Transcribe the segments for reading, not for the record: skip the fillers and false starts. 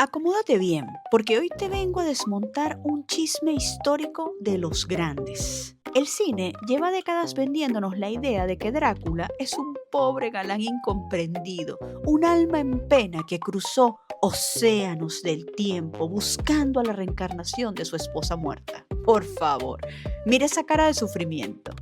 Acomódate bien, porque hoy te vengo a desmontar un chisme histórico de los grandes. El cine lleva décadas vendiéndonos la idea de que Drácula es un pobre galán incomprendido, un alma en pena que cruzó océanos del tiempo buscando a la reencarnación de su esposa muerta. Por favor, mire esa cara de sufrimiento.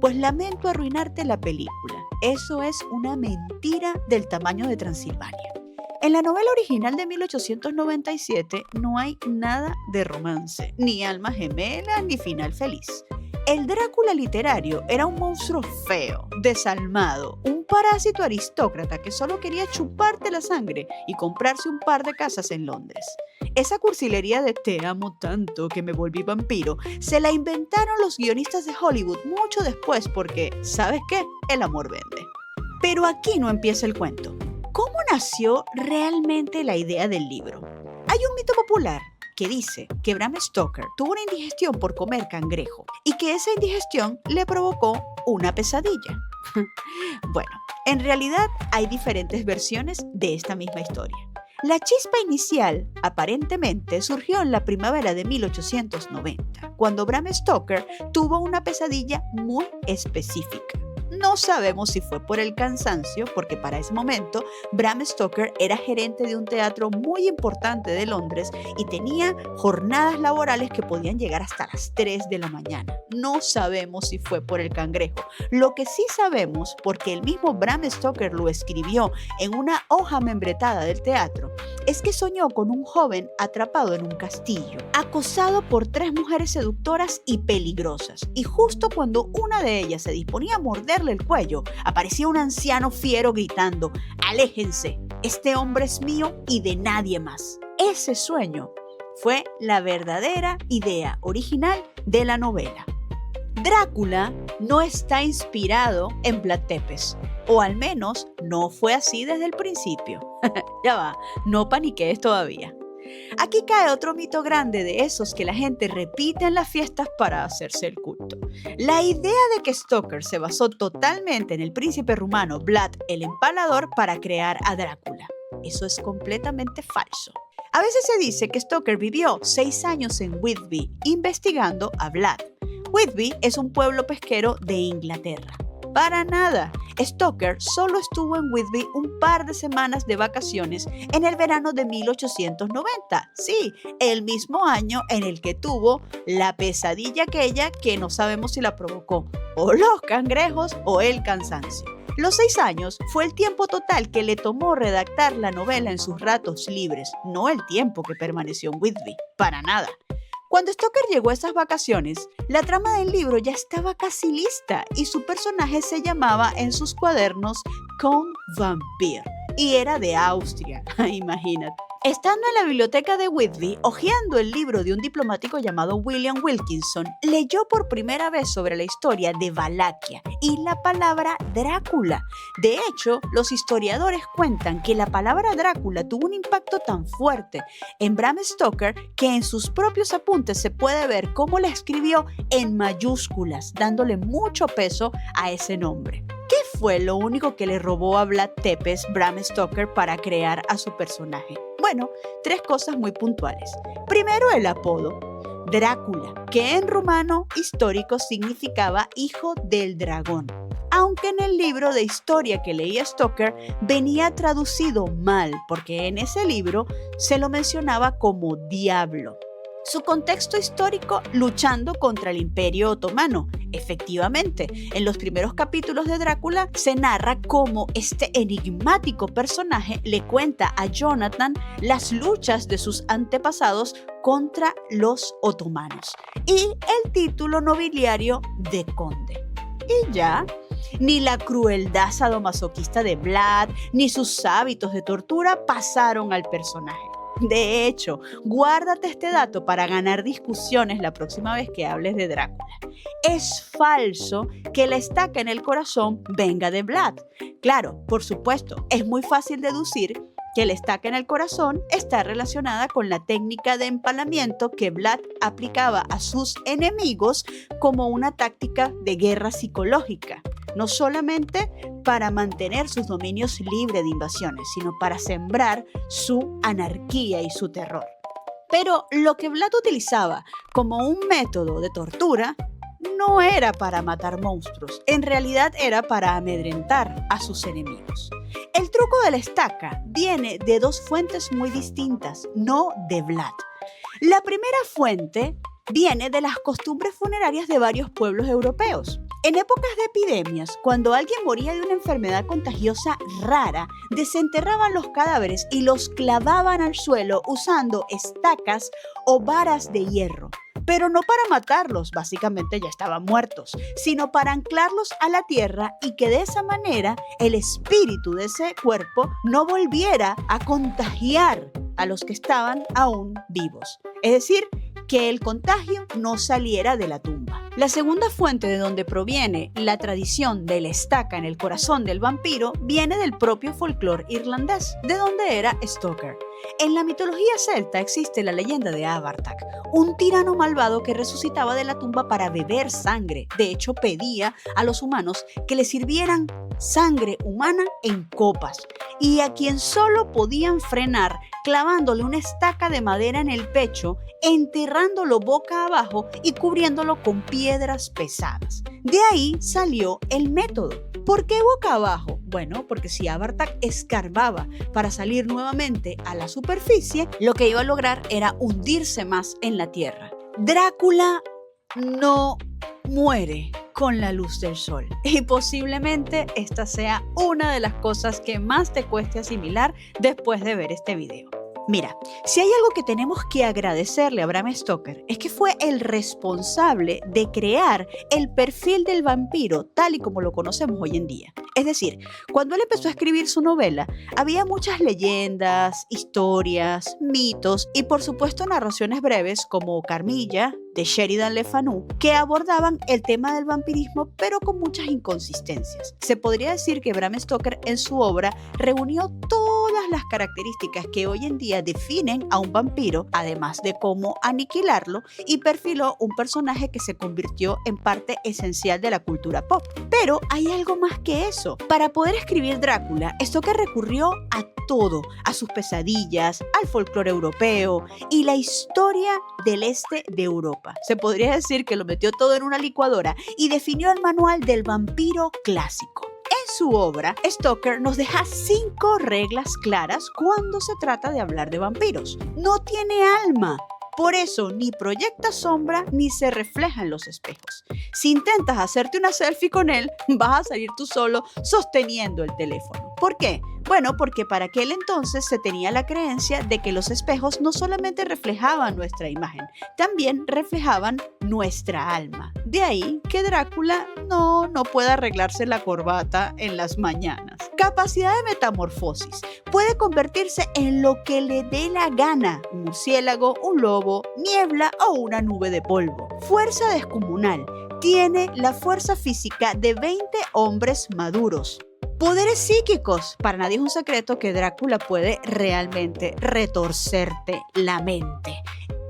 Pues lamento arruinarte la película. Eso es una mentira del tamaño de Transilvania. En la novela original de 1897 no hay nada de romance, ni alma gemela, ni final feliz. El Drácula literario era un monstruo feo, desalmado, un parásito aristócrata que solo quería chuparte la sangre y comprarse un par de casas en Londres. Esa cursilería de te amo tanto que me volví vampiro se la inventaron los guionistas de Hollywood mucho después porque, ¿sabes qué? El amor vende. Pero aquí no empieza el cuento. ¿Cómo nació realmente la idea del libro? Hay un mito popular que dice que Bram Stoker tuvo una indigestión por comer cangrejo y que esa indigestión le provocó una pesadilla. Bueno, en realidad hay diferentes versiones de esta misma historia. La chispa inicial, aparentemente, surgió en la primavera de 1890, cuando Bram Stoker tuvo una pesadilla muy específica. No sabemos si fue por el cansancio, porque para ese momento Bram Stoker era gerente de un teatro muy importante de Londres y tenía jornadas laborales que podían llegar hasta las 3 de la mañana. No sabemos si fue por el cangrejo. Lo que sí sabemos, porque el mismo Bram Stoker lo escribió en una hoja membretada del teatro, es que soñó con un joven atrapado en un castillo, acosado por 3 mujeres seductoras y peligrosas. Y justo cuando una de ellas se disponía a morderle el cuello, aparecía un anciano fiero gritando: «Aléjense, este hombre es mío y de nadie más». Ese sueño fue la verdadera idea original de la novela. Drácula no está inspirado en Vlad Tepes, o al menos no fue así desde el principio. Ya va, no paniques todavía. Aquí cae otro mito grande de esos que la gente repite en las fiestas para hacerse el culto. La idea de que Stoker se basó totalmente en el príncipe rumano Vlad el Empalador para crear a Drácula. Eso es completamente falso. A veces se dice que Stoker vivió 6 años en Whitby investigando a Vlad. Whitby es un pueblo pesquero de Inglaterra. Para nada. Stoker solo estuvo en Whitby un par de semanas de vacaciones en el verano de 1890. Sí, el mismo año en el que tuvo la pesadilla aquella que no sabemos si la provocó o los cangrejos o el cansancio. Los 6 años fue el tiempo total que le tomó redactar la novela en sus ratos libres, no el tiempo que permaneció en Whitby. Para nada. Cuando Stoker llegó a esas vacaciones, la trama del libro ya estaba casi lista y su personaje se llamaba en sus cuadernos Count Vampire y era de Austria, imagínate. Estando en la biblioteca de Whitby, hojeando el libro de un diplomático llamado William Wilkinson, leyó por primera vez sobre la historia de Valaquia y la palabra Drácula. De hecho, los historiadores cuentan que la palabra Drácula tuvo un impacto tan fuerte en Bram Stoker que en sus propios apuntes se puede ver cómo la escribió en mayúsculas, dándole mucho peso a ese nombre. ¿Qué fue lo único que le robó a Vlad Tepes Bram Stoker para crear a su personaje? Bueno, 3 cosas muy puntuales. Primero, el apodo, Drácula, que en rumano histórico significaba hijo del dragón. Aunque en el libro de historia que leía Stoker venía traducido mal, porque en ese libro se lo mencionaba como diablo. Su contexto histórico, luchando contra el Imperio Otomano. Efectivamente, en los primeros capítulos de Drácula se narra cómo este enigmático personaje le cuenta a Jonathan las luchas de sus antepasados contra los otomanos y el título nobiliario de conde. Y ya, ni la crueldad sadomasoquista de Vlad, ni sus hábitos de tortura pasaron al personaje. De hecho, guárdate este dato para ganar discusiones la próxima vez que hables de Drácula. Es falso que la estaca en el corazón venga de Vlad. Claro, por supuesto, es muy fácil deducir que la estaca en el corazón está relacionada con la técnica de empalamiento que Vlad aplicaba a sus enemigos como una táctica de guerra psicológica. no solamente para mantener sus dominios libres de invasiones, sino para sembrar su anarquía y su terror. Pero lo que Vlad utilizaba como un método de tortura no era para matar monstruos, en realidad era para amedrentar a sus enemigos. El truco de la estaca viene de dos fuentes muy distintas, no de Vlad. La primera fuente viene de las costumbres funerarias de varios pueblos europeos. En épocas de epidemias, cuando alguien moría de una enfermedad contagiosa rara, desenterraban los cadáveres y los clavaban al suelo usando estacas o varas de hierro. Pero no para matarlos, básicamente ya estaban muertos, sino para anclarlos a la tierra y que de esa manera el espíritu de ese cuerpo no volviera a contagiar a los que estaban aún vivos. Es decir, que el contagio no saliera de la tumba. La segunda fuente de donde proviene la tradición de la estaca en el corazón del vampiro viene del propio folclore irlandés, de donde era Stoker. En la mitología celta existe la leyenda de Abartac, un tirano malvado que resucitaba de la tumba para beber sangre. De hecho, pedía a los humanos que le sirvieran sangre humana en copas, y a quien solo podían frenar clavándole una estaca de madera en el pecho, enterrándolo boca abajo y cubriéndolo con piedras pesadas. De ahí salió el método. ¿Por qué boca abajo? Bueno, porque si Abartac escarbaba para salir nuevamente a la superficie, lo que iba a lograr era hundirse más en la tierra. Drácula no muere con la luz del sol, y posiblemente esta sea una de las cosas que más te cueste asimilar después de ver este video. Mira, si hay algo que tenemos que agradecerle a Bram Stoker es que fue el responsable de crear el perfil del vampiro tal y como lo conocemos hoy en día. Es decir, cuando él empezó a escribir su novela, había muchas leyendas, historias, mitos y por supuesto narraciones breves como Carmilla, de Sheridan Le Fanu, que abordaban el tema del vampirismo pero con muchas inconsistencias. Se podría decir que Bram Stoker en su obra reunió todas las características que hoy en día definen a un vampiro, además de cómo aniquilarlo, y perfiló un personaje que se convirtió en parte esencial de la cultura pop. Pero hay algo más que eso. Para poder escribir Drácula, Stoker recurrió a todo, a sus pesadillas, al folclore europeo y la historia del este de Europa. Se podría decir que lo metió todo en una licuadora y definió el manual del vampiro clásico. En su obra, Stoker nos deja 5 reglas claras cuando se trata de hablar de vampiros. No tiene alma. Por eso ni proyecta sombra ni se refleja en los espejos. Si intentas hacerte una selfie con él, vas a salir tú solo sosteniendo el teléfono. ¿Por qué? Bueno, porque para aquel entonces se tenía la creencia de que los espejos no solamente reflejaban nuestra imagen, también reflejaban nuestra alma. De ahí que Drácula no puede arreglarse la corbata en las mañanas. Capacidad de metamorfosis. Puede convertirse en lo que le dé la gana. Un murciélago, un lobo, niebla o una nube de polvo. Fuerza descomunal. Tiene la fuerza física de 20 hombres maduros. Poderes psíquicos. Para nadie es un secreto que Drácula puede realmente retorcerte la mente.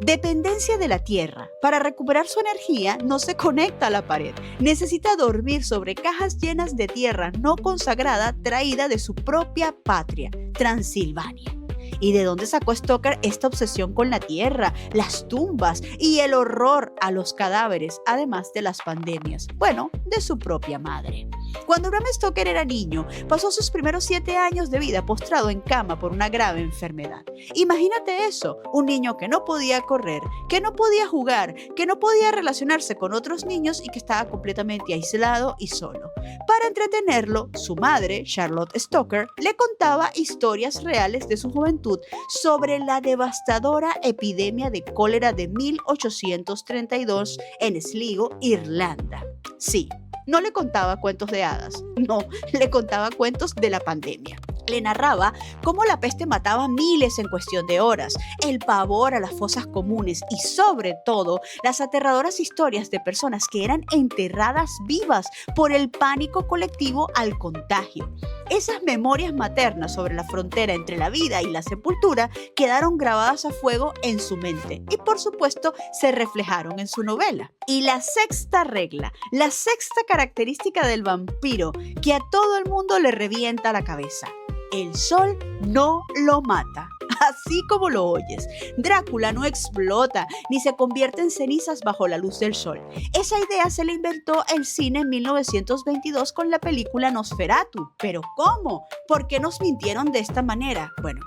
Dependencia de la tierra. Para recuperar su energía no se conecta a la pared. Necesita dormir sobre cajas llenas de tierra no consagrada traída de su propia patria, Transilvania. ¿Y de dónde sacó Stoker esta obsesión con la tierra, las tumbas y el horror a los cadáveres, además de las pandemias? Bueno, de su propia madre. Cuando Bram Stoker era niño, pasó sus primeros 7 años de vida postrado en cama por una grave enfermedad. Imagínate eso, un niño que no podía correr, que no podía jugar, que no podía relacionarse con otros niños y que estaba completamente aislado y solo. Para entretenerlo, su madre, Charlotte Stoker, le contaba historias reales de su juventud sobre la devastadora epidemia de cólera de 1832 en Sligo, Irlanda. Sí. No le contaba cuentos de hadas, no, le contaba cuentos de la pandemia. Le narraba cómo la peste mataba a miles en cuestión de horas, el pavor a las fosas comunes y sobre todo las aterradoras historias de personas que eran enterradas vivas por el pánico colectivo al contagio. Esas memorias maternas sobre la frontera entre la vida y la sepultura quedaron grabadas a fuego en su mente y por supuesto se reflejaron en su novela. Y la sexta regla, la sexta característica del vampiro que a todo el mundo le revienta la cabeza: el sol no lo mata. Así como lo oyes, Drácula no explota ni se convierte en cenizas bajo la luz del sol. Esa idea se la inventó el cine en 1922 con la película Nosferatu. ¿Pero cómo? ¿Por qué nos mintieron de esta manera? Bueno,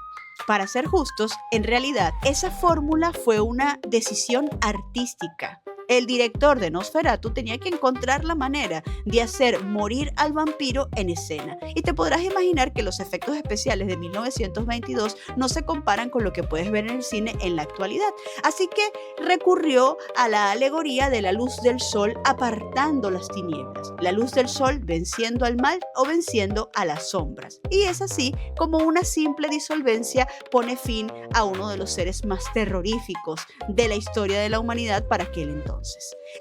para ser justos, en realidad esa fórmula fue una decisión artística. El director de Nosferatu tenía que encontrar la manera de hacer morir al vampiro en escena. Y te podrás imaginar que los efectos especiales de 1922 no se comparan con lo que puedes ver en el cine en la actualidad. Así que recurrió a la alegoría de la luz del sol apartando las tinieblas. La luz del sol venciendo al mal o venciendo a las sombras. Y es así como una simple disolvencia pone fin a uno de los seres más terroríficos de la historia de la humanidad para aquel entonces.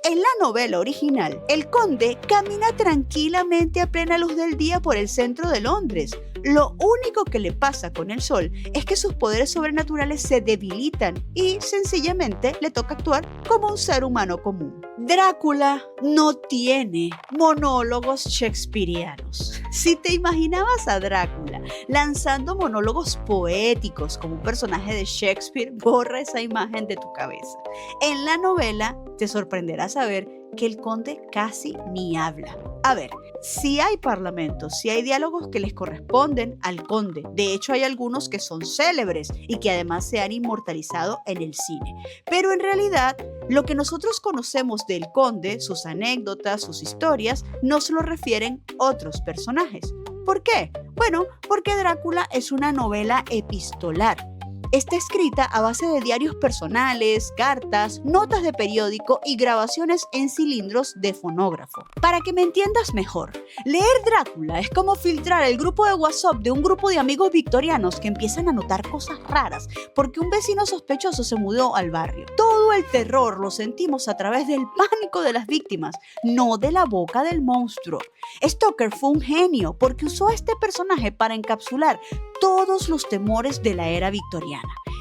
En la novela original, el conde camina tranquilamente a plena luz del día por el centro de Londres. Lo único que le pasa con el sol es que sus poderes sobrenaturales se debilitan y sencillamente le toca actuar como un ser humano común. Drácula no tiene monólogos shakespearianos. Si te imaginabas a Drácula lanzando monólogos poéticos como un personaje de Shakespeare, borra esa imagen de tu cabeza. En la novela te sorprenderá saber que el conde casi ni habla. A ver, sí hay parlamentos, sí hay diálogos que les corresponden al conde. De hecho, hay algunos que son célebres y que además se han inmortalizado en el cine. Pero en realidad, lo que nosotros conocemos del conde, sus anécdotas, sus historias, nos lo refieren otros personajes. ¿Por qué? Bueno, porque Drácula es una novela epistolar. Está escrita a base de diarios personales, cartas, notas de periódico y grabaciones en cilindros de fonógrafo. Para que me entiendas mejor, leer Drácula es como filtrar el grupo de WhatsApp de un grupo de amigos victorianos que empiezan a notar cosas raras porque un vecino sospechoso se mudó al barrio. Todo el terror lo sentimos a través del pánico de las víctimas, no de la boca del monstruo. Stoker fue un genio porque usó a este personaje para encapsular todos los temores de la era victoriana.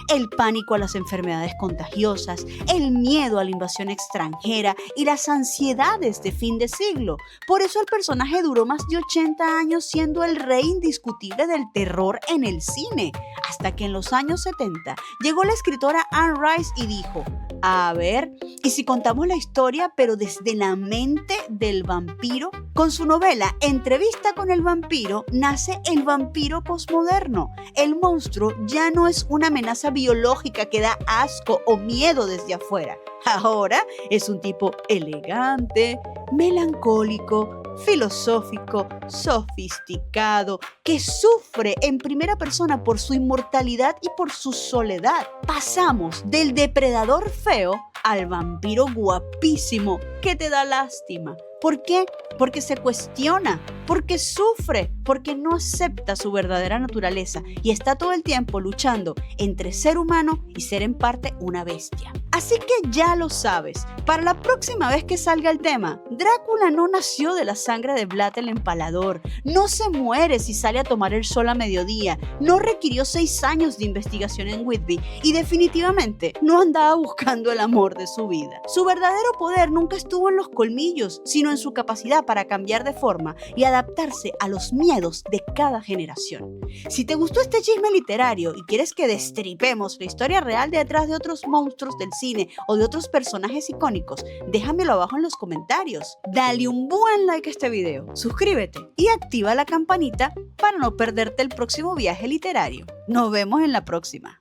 El pánico a las enfermedades contagiosas, el miedo a la invasión extranjera y las ansiedades de fin de siglo. Por eso el personaje duró más de 80 años siendo el rey indiscutible del terror en el cine, hasta que en los años 70 llegó la escritora Anne Rice y dijo: a ver, ¿y si contamos la historia pero desde la mente del vampiro? Con su novela Entrevista con el vampiro nace el vampiro posmoderno. El monstruo ya no es una amenaza biológica que da asco o miedo desde afuera. Ahora es un tipo elegante, melancólico, filosófico, sofisticado, que sufre en primera persona por su inmortalidad y por su soledad. Pasamos del depredador feo al vampiro guapísimo que te da lástima. ¿Por qué? Porque se cuestiona, porque sufre, porque no acepta su verdadera naturaleza y está todo el tiempo luchando entre ser humano y ser en parte una bestia. Así que ya lo sabes, para la próxima vez que salga el tema, Drácula no nació de la sangre de Vlad el Empalador, no se muere si sale a tomar el sol a mediodía, no requirió 6 años de investigación en Whitby y definitivamente no andaba buscando el amor de su vida. Su verdadero poder nunca estuvo en los colmillos, sino en su capacidad para cambiar de forma y adaptarse a los miedos de cada generación. Si te gustó este chisme literario y quieres que destripemos la historia real detrás de otros monstruos del cine o de otros personajes icónicos, déjamelo abajo en los comentarios. Dale un buen like a este video, suscríbete y activa la campanita para no perderte el próximo viaje literario. Nos vemos en la próxima.